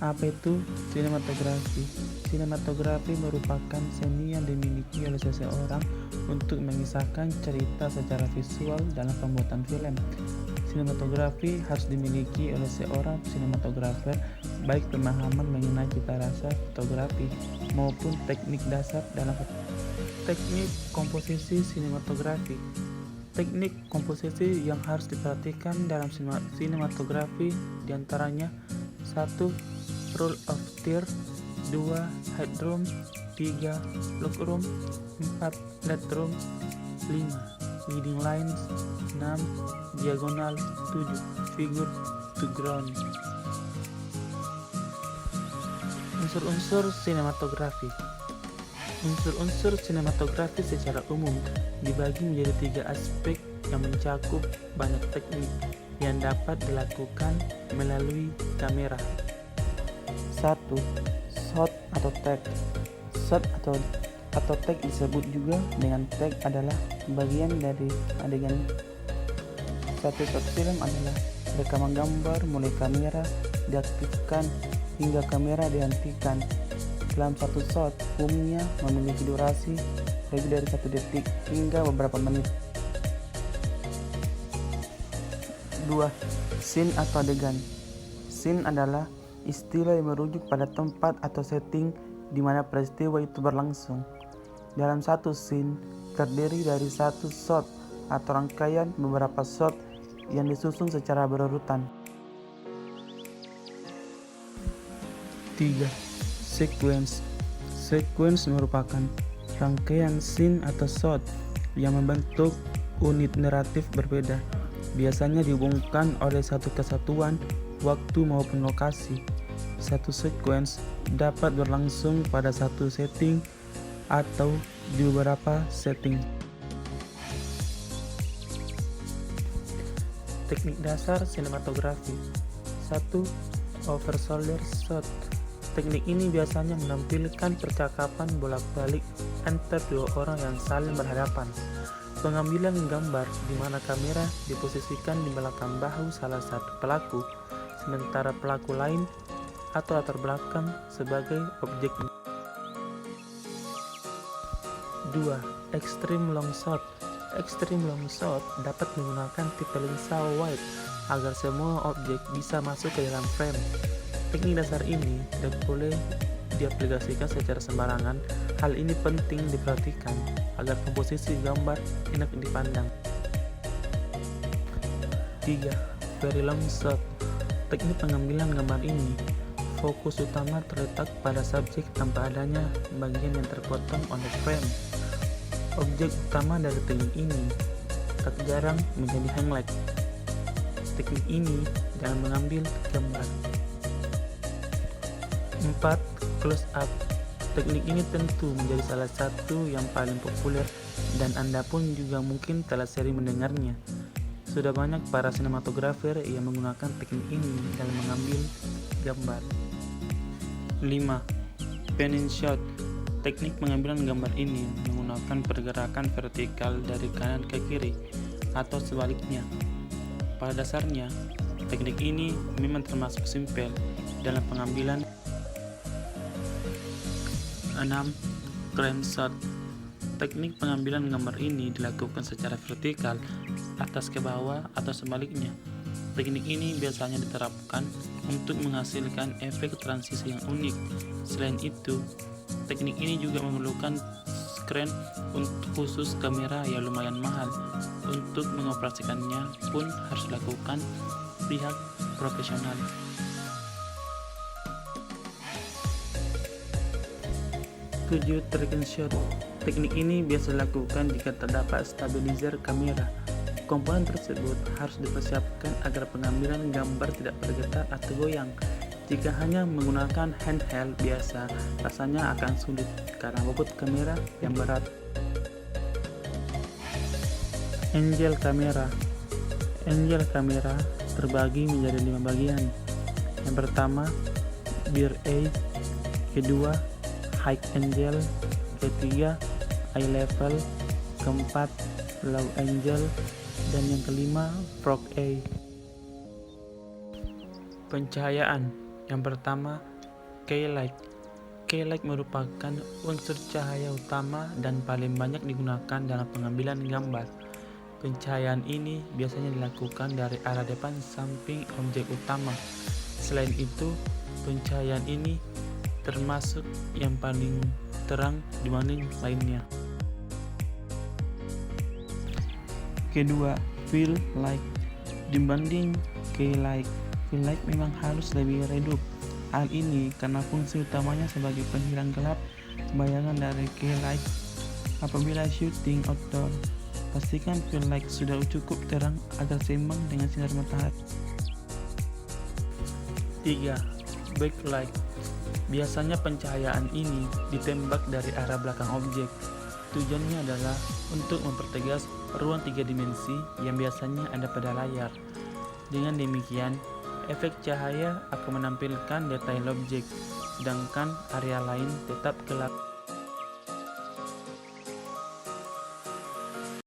Apa itu sinematografi? Sinematografi merupakan seni yang dimiliki oleh seseorang untuk mengisahkan cerita secara visual dalam pembuatan film. Sinematografi harus dimiliki oleh seorang sinematografer, baik pemahaman mengenai cita rasa fotografi maupun teknik dasar dalam teknik komposisi sinematografi. Teknik komposisi yang harus diperhatikan dalam sinematografi diantaranya 1. Rule of third, 2. Headroom, 3. Lookroom, 4. Legroom, 5. Leading lines, 6. Diagonal, 7. Figure to ground. Unsur-unsur sinematografi. Unsur-unsur sinematografi secara umum dibagi menjadi 3 aspek yang mencakup banyak teknik yang dapat dilakukan melalui kamera. 1. Shot atau tag. Shot atau tag disebut juga dengan tag adalah bagian dari adegan. Satu shot film adalah rekaman gambar mulai kamera diaktifkan hingga kamera dihentikan. Dalam satu shot umumnya memiliki durasi lebih dari 1 detik hingga beberapa menit. 2. Scene atau adegan. Scene adalah istilah yang merujuk pada tempat atau setting di mana peristiwa itu berlangsung. Dalam satu scene terdiri dari satu shot atau rangkaian beberapa shot yang disusun secara berurutan. 3. Sequence. Sequence merupakan rangkaian scene atau shot yang membentuk unit naratif berbeda, biasanya dihubungkan oleh satu kesatuan waktu maupun lokasi. Satu sequence dapat berlangsung pada satu setting atau di beberapa setting. Teknik dasar sinematografi. 1. Over-shoulder shot. Teknik ini biasanya menampilkan percakapan bolak-balik antara dua orang yang saling berhadapan. Pengambilan gambar di mana kamera diposisikan di belakang bahu salah satu pelaku, sementara pelaku lain atau latar belakang sebagai objek. 2. Extreme long shot. Extreme long shot dapat menggunakan tipe lensa wide agar semua objek bisa masuk ke dalam frame. Teknik dasar ini tidak boleh diaplikasikan secara sembarangan. Hal ini penting diperhatikan agar komposisi gambar enak dipandang. 3. Very long shot. Teknik pengambilan gambar ini fokus utama terletak pada subjek tanpa adanya bagian yang terpotong oleh frame. Objek utama dari teknik ini tak jarang menjadi highlight. Teknik ini dalam mengambil gambar. 4. Close up. Teknik ini tentu menjadi salah satu yang paling populer dan Anda pun juga mungkin telah sering mendengarnya. Sudah banyak para sinematografer yang menggunakan teknik ini dalam mengambil gambar. 5. Panning shot. Teknik pengambilan gambar ini menggunakan pergerakan vertikal dari kanan ke kiri atau sebaliknya. Pada dasarnya, teknik ini memang termasuk simpel dalam pengambilan. 6. Crane shot. Teknik pengambilan gambar ini dilakukan secara vertikal, atas ke bawah atau sebaliknya. Teknik ini biasanya diterapkan untuk menghasilkan efek transisi yang unik. Selain itu, teknik ini juga memerlukan screen untuk khusus kamera yang lumayan mahal. Untuk mengoperasikannya pun harus dilakukan pihak profesional. 7. Tracking shot. Teknik ini biasa dilakukan jika terdapat stabilizer kamera. Komponen tersebut harus dipersiapkan agar pengambilan gambar tidak bergetar atau goyang. Jika hanya menggunakan handheld biasa, rasanya akan sulit karena bobot kamera yang berat. Angle kamera. Angle kamera terbagi menjadi 5 bagian. Yang pertama, rear eye. Kedua, high angle. Ketiga, eye level. Keempat, low angle. Dan yang kelima, frog eye. Pencahayaan. Yang pertama, Keylight. Keylight merupakan unsur cahaya utama dan paling banyak digunakan dalam pengambilan gambar. Pencahayaan ini biasanya dilakukan dari arah depan samping objek utama. Selain itu, pencahayaan ini termasuk yang paling terang dibanding lainnya. Kedua, fill light. Dibanding keylight, fill light memang harus lebih redup. Hal ini karena fungsi utamanya sebagai penghilang gelap bayangan dari keylight. Apabila syuting outdoor, pastikan fill light sudah cukup terang agar seimbang dengan sinar matahari. 3. Backlight. Biasanya pencahayaan ini ditembak dari arah belakang objek. Tujuannya adalah untuk mempertegas ruang 3 dimensi yang biasanya ada pada layar. Dengan demikian, efek cahaya akan menampilkan detail objek, sedangkan area lain tetap gelap.